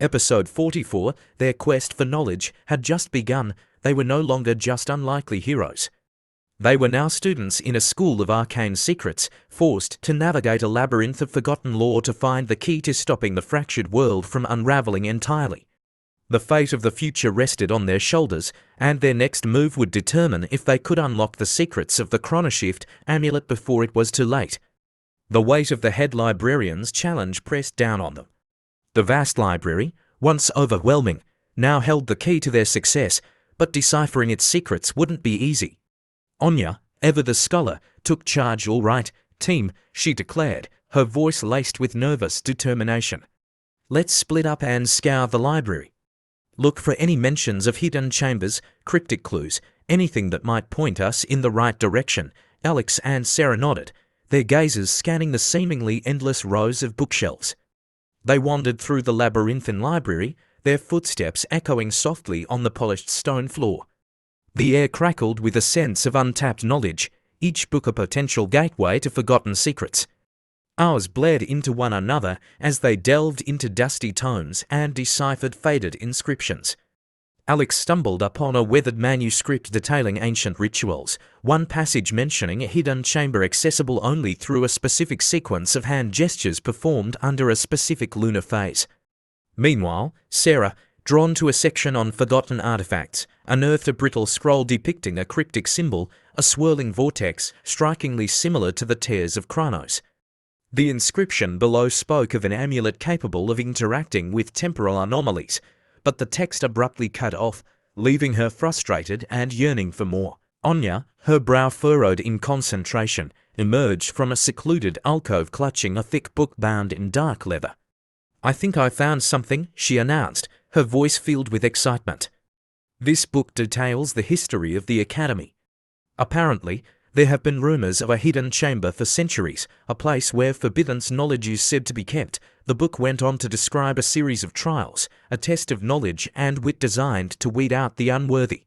Episode 44, their quest for knowledge had just begun. They were no longer just unlikely heroes. They were now students in a school of arcane secrets, forced to navigate a labyrinth of forgotten lore to find the key to stopping the fractured world from unraveling entirely. The fate of the future rested on their shoulders, and their next move would determine if they could unlock the secrets of the chronoshift amulet before it was too late. The weight of the head librarian's challenge pressed down on them. The vast library, once overwhelming, now held the key to their success, but deciphering its secrets wouldn't be easy. Anya, ever the scholar, took charge. "All right, team," she declared, her voice laced with nervous determination. "Let's split up and scour the library. Look for any mentions of hidden chambers, cryptic clues, anything that might point us in the right direction." Alex and Sarah nodded, their gazes scanning the seemingly endless rows of bookshelves. They wandered through the labyrinthine library, their footsteps echoing softly on the polished stone floor. The air crackled with a sense of untapped knowledge, each book a potential gateway to forgotten secrets. Hours bled into one another as they delved into dusty tomes and deciphered faded inscriptions. Alex stumbled upon a weathered manuscript detailing ancient rituals, one passage mentioning a hidden chamber accessible only through a specific sequence of hand gestures performed under a specific lunar phase. Meanwhile, Sarah, drawn to a section on forgotten artifacts, unearthed a brittle scroll depicting a cryptic symbol, a swirling vortex strikingly similar to the tears of Chronos. The inscription below spoke of an amulet capable of interacting with temporal anomalies, but the text abruptly cut off, leaving her frustrated and yearning for more. Anya, her brow furrowed in concentration, emerged from a secluded alcove clutching a thick book bound in dark leather. "I think I found something," she announced, her voice filled with excitement. "This book details the history of the Academy. Apparently, there have been rumors of a hidden chamber for centuries, a place where forbidden knowledge is said to be kept." The book went on to describe a series of trials, a test of knowledge and wit designed to weed out the unworthy.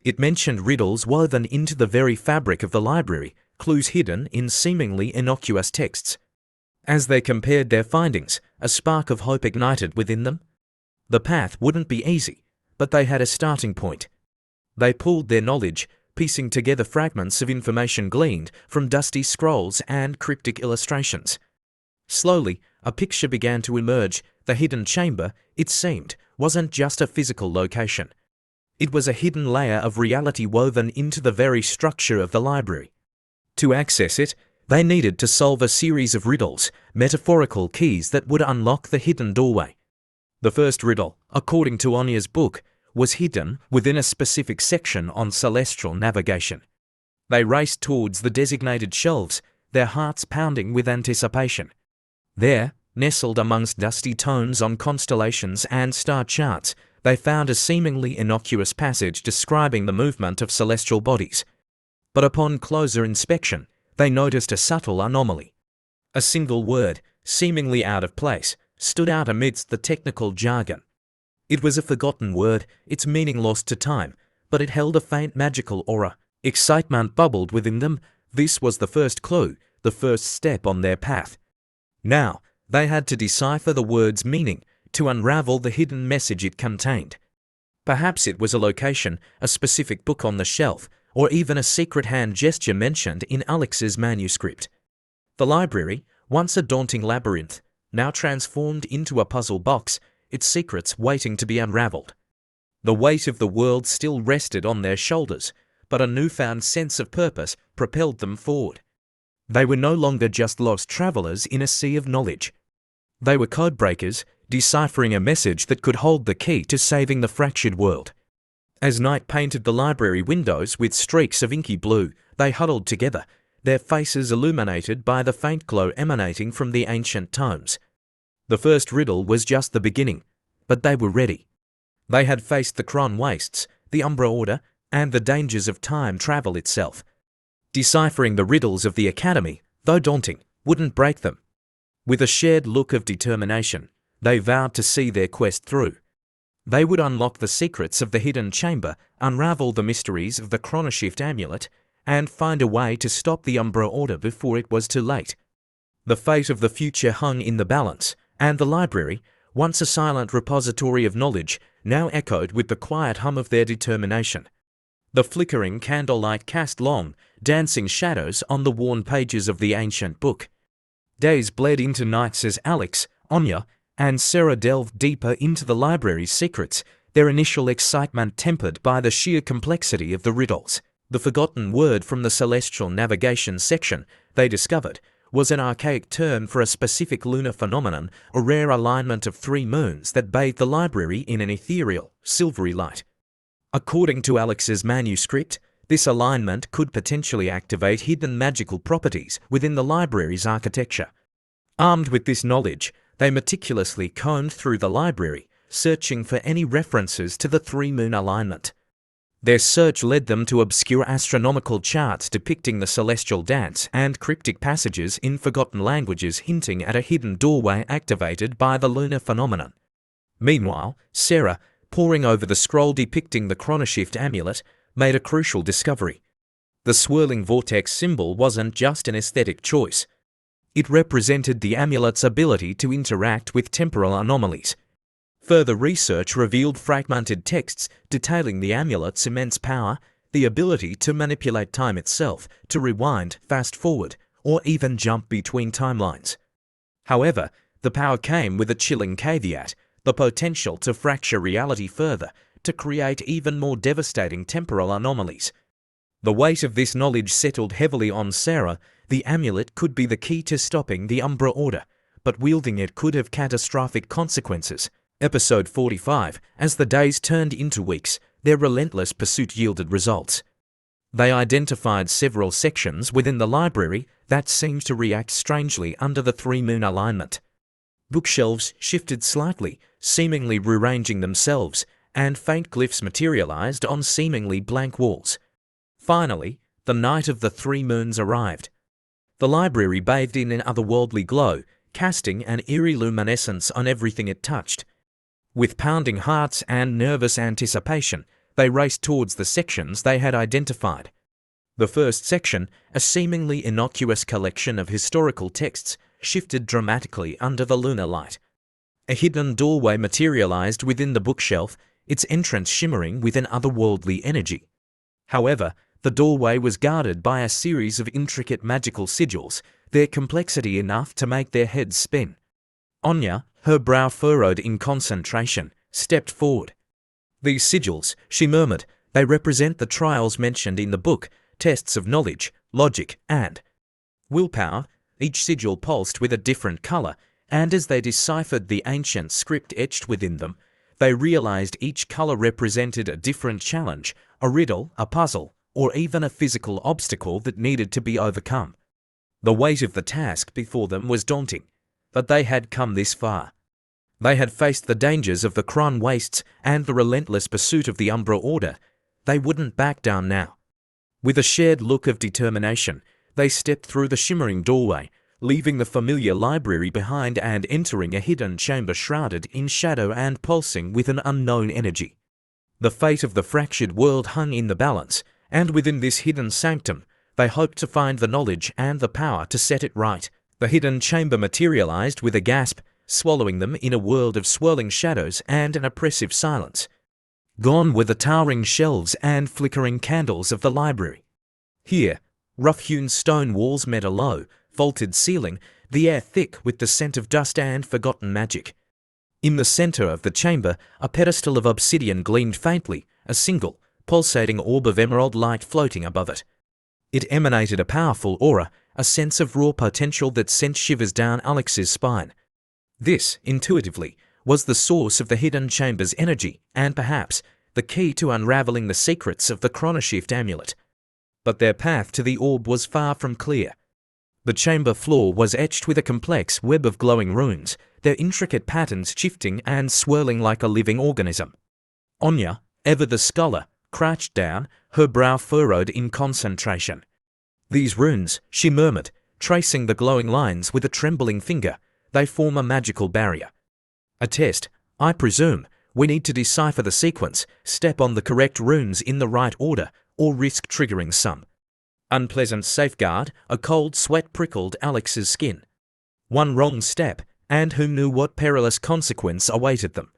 It mentioned riddles woven into the very fabric of the library, clues hidden in seemingly innocuous texts. As they compared their findings, a spark of hope ignited within them. The path wouldn't be easy, but they had a starting point. They pooled their knowledge, piecing together fragments of information gleaned from dusty scrolls and cryptic illustrations. Slowly, a picture began to emerge. The hidden chamber, it seemed, wasn't just a physical location. It was a hidden layer of reality woven into the very structure of the library. To access it, they needed to solve a series of riddles, metaphorical keys that would unlock the hidden doorway. The first riddle, according to Anya's book, was hidden within a specific section on celestial navigation. They raced towards the designated shelves, their hearts pounding with anticipation. There, nestled amongst dusty tomes on constellations and star charts, they found a seemingly innocuous passage describing the movement of celestial bodies. But upon closer inspection, they noticed a subtle anomaly. A single word, seemingly out of place, stood out amidst the technical jargon. It was a forgotten word, its meaning lost to time, but it held a faint magical aura. Excitement bubbled within them. This was the first clue, the first step on their path. Now, they had to decipher the word's meaning, to unravel the hidden message it contained. Perhaps it was a location, a specific book on the shelf, or even a secret hand gesture mentioned in Alex's manuscript. The library, once a daunting labyrinth, now transformed into a puzzle box, its secrets waiting to be unraveled. The weight of the world still rested on their shoulders, but a newfound sense of purpose propelled them forward. They were no longer just lost travelers in a sea of knowledge. They were codebreakers, deciphering a message that could hold the key to saving the fractured world. As night painted the library windows with streaks of inky blue, they huddled together, their faces illuminated by the faint glow emanating from the ancient tomes. The first riddle was just the beginning, but they were ready. They had faced the Chron wastes, the Umbra Order, and the dangers of time travel itself. Deciphering the riddles of the Academy, though daunting, wouldn't break them. With a shared look of determination, they vowed to see their quest through. They would unlock the secrets of the hidden chamber, unravel the mysteries of the chronoshift amulet, and find a way to stop the Umbra Order before it was too late. The fate of the future hung in the balance, and the library, once a silent repository of knowledge, now echoed with the quiet hum of their determination. The flickering candlelight cast long, dancing shadows on the worn pages of the ancient book. Days bled into nights as Alex, Anya, and Sarah delved deeper into the library's secrets, their initial excitement tempered by the sheer complexity of the riddles. The forgotten word from the celestial navigation section, they discovered, was an archaic term for a specific lunar phenomenon, a rare alignment of 3 moons that bathed the library in an ethereal, silvery light. According to Alex's manuscript, this alignment could potentially activate hidden magical properties within the library's architecture. Armed with this knowledge, they meticulously combed through the library, searching for any references to the 3-moon alignment. Their search led them to obscure astronomical charts depicting the celestial dance and cryptic passages in forgotten languages hinting at a hidden doorway activated by the lunar phenomenon. Meanwhile, Sarah, poring over the scroll depicting the chronoshift amulet, made a crucial discovery. The swirling vortex symbol wasn't just an aesthetic choice. It represented the amulet's ability to interact with temporal anomalies. Further research revealed fragmented texts detailing the amulet's immense power, the ability to manipulate time itself, to rewind, fast forward, or even jump between timelines. However, the power came with a chilling caveat: the potential to fracture reality further, to create even more devastating temporal anomalies. The weight of this knowledge settled heavily on Sarah. The amulet could be the key to stopping the Umbra Order, but wielding it could have catastrophic consequences. Episode 45, as the days turned into weeks, their relentless pursuit yielded results. They identified several sections within the library that seemed to react strangely under the 3-moon alignment. Bookshelves shifted slightly, seemingly rearranging themselves, and faint glyphs materialized on seemingly blank walls. Finally, the night of the 3 moons arrived. The library bathed in an otherworldly glow, casting an eerie luminescence on everything it touched. With pounding hearts and nervous anticipation, they raced towards the sections they had identified. The first section, a seemingly innocuous collection of historical texts, shifted dramatically under the lunar light. A hidden doorway materialized within the bookshelf, its entrance shimmering with an otherworldly energy. However, the doorway was guarded by a series of intricate magical sigils, their complexity enough to make their heads spin. Anya, her brow furrowed in concentration, stepped forward. "These sigils," she murmured, "they represent the trials mentioned in the book, tests of knowledge, logic, and willpower." Each sigil pulsed with a different color, and as they deciphered the ancient script etched within them, they realized each color represented a different challenge, a riddle, a puzzle, or even a physical obstacle that needed to be overcome. The weight of the task before them was daunting, but they had come this far. They had faced the dangers of the Kron wastes and the relentless pursuit of the Umbra Order. They wouldn't back down now. With a shared look of determination, they stepped through the shimmering doorway, leaving the familiar library behind and entering a hidden chamber shrouded in shadow and pulsing with an unknown energy. The fate of the fractured world hung in the balance, and within this hidden sanctum, they hoped to find the knowledge and the power to set it right. The hidden chamber materialized with a gasp, swallowing them in a world of swirling shadows and an oppressive silence. Gone were the towering shelves and flickering candles of the library. Here, rough-hewn stone walls met a low, vaulted ceiling, the air thick with the scent of dust and forgotten magic. In the center of the chamber, a pedestal of obsidian gleamed faintly, a single, pulsating orb of emerald light floating above it. It emanated a powerful aura, a sense of raw potential that sent shivers down Alex's spine. This, intuitively, was the source of the hidden chamber's energy, and perhaps the key to unraveling the secrets of the chronoshift amulet. But their path to the orb was far from clear. The chamber floor was etched with a complex web of glowing runes, their intricate patterns shifting and swirling like a living organism. Anya, ever the scholar, crouched down, her brow furrowed in concentration. "These runes," she murmured, tracing the glowing lines with a trembling finger, "they form a magical barrier. A test, I presume. We need to decipher the sequence, step on the correct runes in the right order, or risk triggering some unpleasant safeguard." A cold sweat prickled Alex's skin. One wrong step, and who knew what perilous consequence awaited them.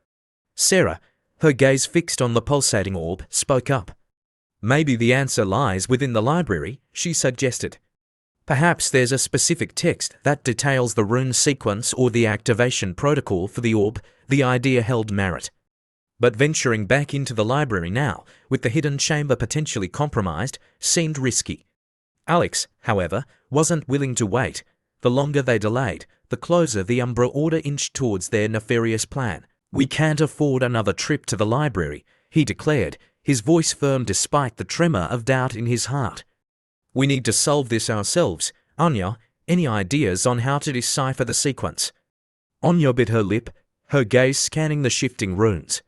Sarah, her gaze fixed on the pulsating orb, spoke up. "Maybe the answer lies within the library," she suggested. "Perhaps there's a specific text that details the rune sequence or the activation protocol for the orb." The idea held merit. But venturing back into the library now, with the hidden chamber potentially compromised, seemed risky. Alex, however, wasn't willing to wait. The longer they delayed, the closer the Umbra Order inched towards their nefarious plan. "We can't afford another trip to the library," he declared, his voice firm despite the tremor of doubt in his heart. "We need to solve this ourselves. Anya, any ideas on how to decipher the sequence?" Anya bit her lip, her gaze scanning the shifting runes.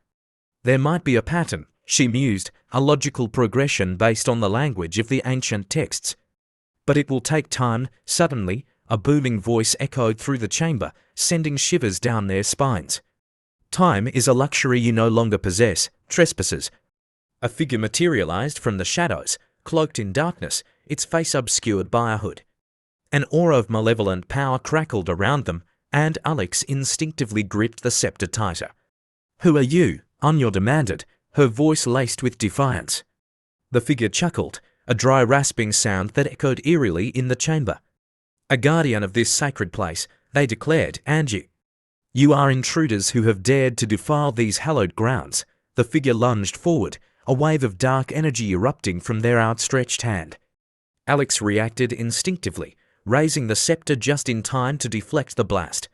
"There might be a pattern," she mused, "a logical progression based on the language of the ancient texts. But it will take time." Suddenly, a booming voice echoed through the chamber, sending shivers down their spines. "Time is a luxury you no longer possess, trespassers." A figure materialized from the shadows, cloaked in darkness, its face obscured by a hood. An aura of malevolent power crackled around them, and Alex instinctively gripped the scepter tighter. "Who are you?" Anya demanded, her voice laced with defiance. The figure chuckled, a dry rasping sound that echoed eerily in the chamber. "A guardian of this sacred place," they declared, "and you are intruders who have dared to defile these hallowed grounds." The figure lunged forward, a wave of dark energy erupting from their outstretched hand. Alex reacted instinctively, raising the scepter just in time to deflect the blast.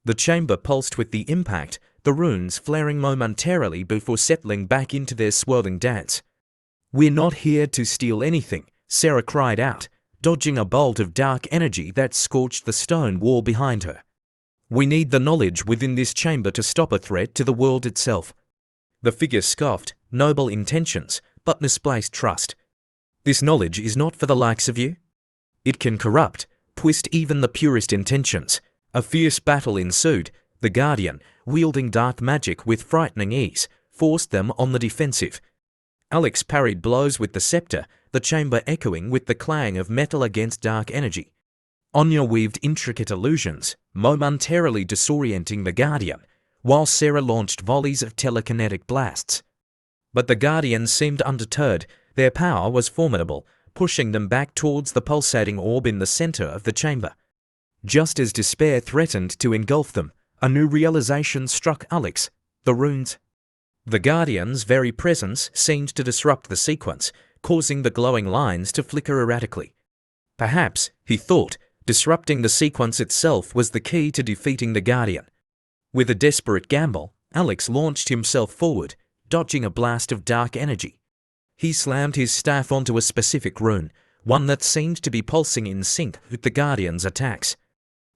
The chamber pulsed with the impact, the runes flaring momentarily before settling back into their swirling dance. "We're not here to steal anything," Sarah cried out, dodging a bolt of dark energy that scorched the stone wall behind her. "We need the knowledge within this chamber to stop a threat to the world itself." The figure scoffed, noble intentions, but misplaced trust. "This knowledge is not for the likes of you. It can corrupt, twist even the purest intentions." A fierce battle ensued. The Guardian, wielding dark magic with frightening ease, forced them on the defensive. Alex parried blows with the scepter, the chamber echoing with the clang of metal against dark energy. Anya weaved intricate illusions, momentarily disorienting the Guardian, while Sarah launched volleys of telekinetic blasts. But the Guardians seemed undeterred. Their power was formidable, pushing them back towards the pulsating orb in the center of the chamber. Just as despair threatened to engulf them, a new realization struck Alex: the runes. The Guardian's very presence seemed to disrupt the sequence, causing the glowing lines to flicker erratically. Perhaps, he thought, disrupting the sequence itself was the key to defeating the Guardian. With a desperate gamble, Alex launched himself forward, dodging a blast of dark energy. He slammed his staff onto a specific rune, one that seemed to be pulsing in sync with the Guardian's attacks.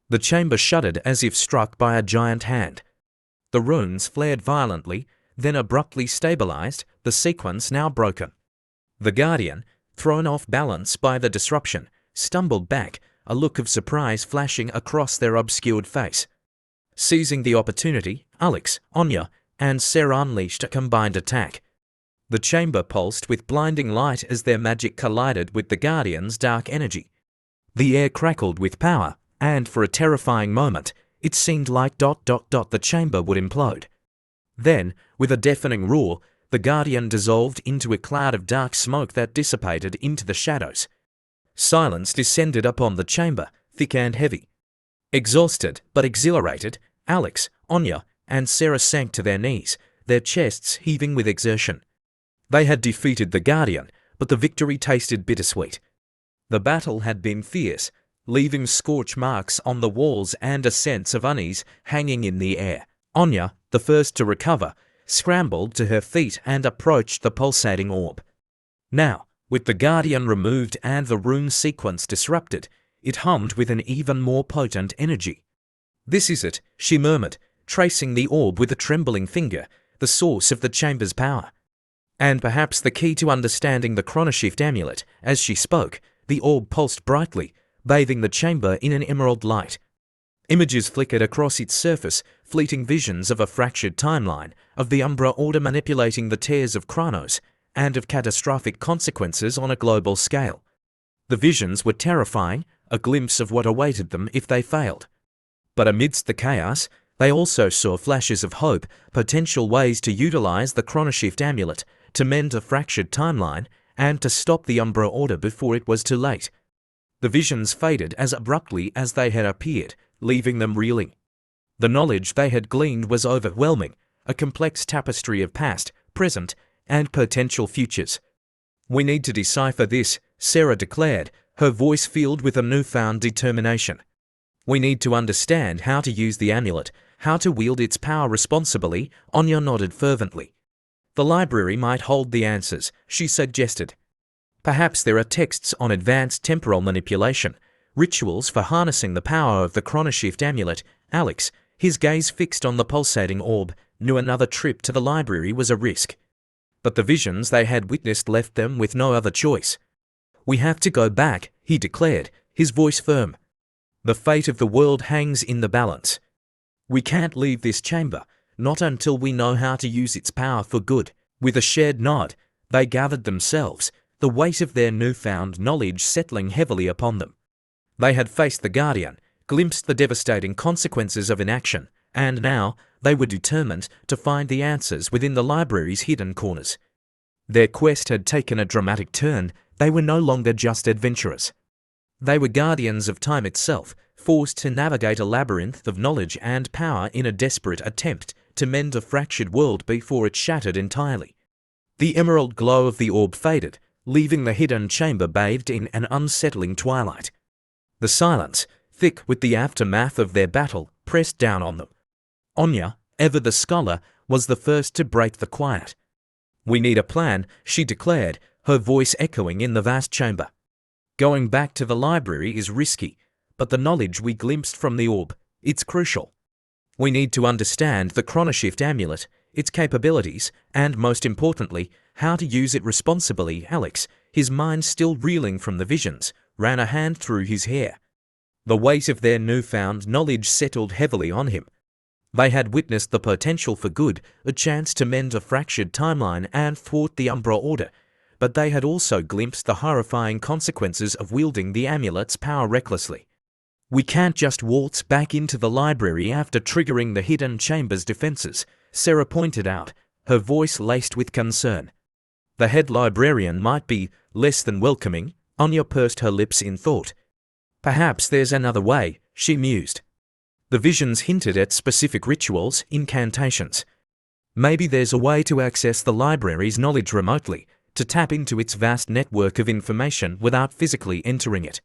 The chamber shuddered as if struck by a giant hand. The runes flared violently, then abruptly stabilized, the sequence now broken. The Guardian, thrown off balance by the disruption, stumbled back, a look of surprise flashing across their obscured face. Seizing the opportunity, Alex, Anya, and Sarah unleashed a combined attack. The chamber pulsed with blinding light as their magic collided with the Guardian's dark energy. The air crackled with power, and for a terrifying moment, it seemed like the chamber would implode. Then, with a deafening roar, the Guardian dissolved into a cloud of dark smoke that dissipated into the shadows. Silence descended upon the chamber, thick and heavy. Exhausted but exhilarated, Alex, Anya, and Sarah sank to their knees, their chests heaving with exertion. They had defeated the Guardian, but the victory tasted bittersweet. The battle had been fierce, leaving scorch marks on the walls and a sense of unease hanging in the air. Anya, the first to recover, scrambled to her feet and approached the pulsating orb. Now, with the Guardian removed and the rune sequence disrupted, it hummed with an even more potent energy. "This is it," she murmured, tracing the orb with a trembling finger, "the source of the chamber's power. And perhaps the key to understanding the chronoshift amulet." As she spoke, the orb pulsed brightly, bathing the chamber in an emerald light. Images flickered across its surface, fleeting visions of a fractured timeline, of the Umbra Order manipulating the tears of Chronos, and of catastrophic consequences on a global scale. The visions were terrifying, a glimpse of what awaited them if they failed. But amidst the chaos, they also saw flashes of hope, potential ways to utilize the chronoshift amulet, to mend a fractured timeline, and to stop the Umbra Order before it was too late. The visions faded as abruptly as they had appeared, leaving them reeling. The knowledge they had gleaned was overwhelming, a complex tapestry of past, present, and potential futures. "We need to decipher this," Sarah declared, her voice filled with a newfound determination. "We need to understand how to use the amulet, how to wield its power responsibly." Anya nodded fervently. "The library might hold the answers," she suggested. "Perhaps there are texts on advanced temporal manipulation, rituals for harnessing the power of the chronoshift amulet." Alex, his gaze fixed on the pulsating orb, knew another trip to the library was a risk. But the visions they had witnessed left them with no other choice. "We have to go back," he declared, his voice firm. "The fate of the world hangs in the balance. We can't leave this chamber, not until we know how to use its power for good." With a shared nod, they gathered themselves, the weight of their newfound knowledge settling heavily upon them. They had faced the Guardian, glimpsed the devastating consequences of inaction, and now they were determined to find the answers within the library's hidden corners. Their quest had taken a dramatic turn. They were no longer just adventurers. They were guardians of time itself, forced to navigate a labyrinth of knowledge and power in a desperate attempt to mend a fractured world before it shattered entirely. The emerald glow of the orb faded, leaving the hidden chamber bathed in an unsettling twilight. The silence, thick with the aftermath of their battle, pressed down on them. Anya, ever the scholar, was the first to break the quiet. "We need a plan," she declared, her voice echoing in the vast chamber. "Going back to the library is risky, but the knowledge we glimpsed from the orb, it's crucial. We need to understand the chronoshift amulet, its capabilities, and most importantly, how to use it responsibly." Alex, his mind still reeling from the visions, ran a hand through his hair. The weight of their newfound knowledge settled heavily on him. They had witnessed the potential for good, a chance to mend a fractured timeline and thwart the Umbra Order, but they had also glimpsed the horrifying consequences of wielding the amulet's power recklessly. "We can't just waltz back into the library after triggering the hidden chamber's defenses," Sarah pointed out, her voice laced with concern. "The head librarian might be less than welcoming." Anya pursed her lips in thought. "Perhaps there's another way," she mused. The visions hinted at specific rituals, incantations. Maybe there's a way to access the library's knowledge remotely, to tap into its vast network of information without physically entering it.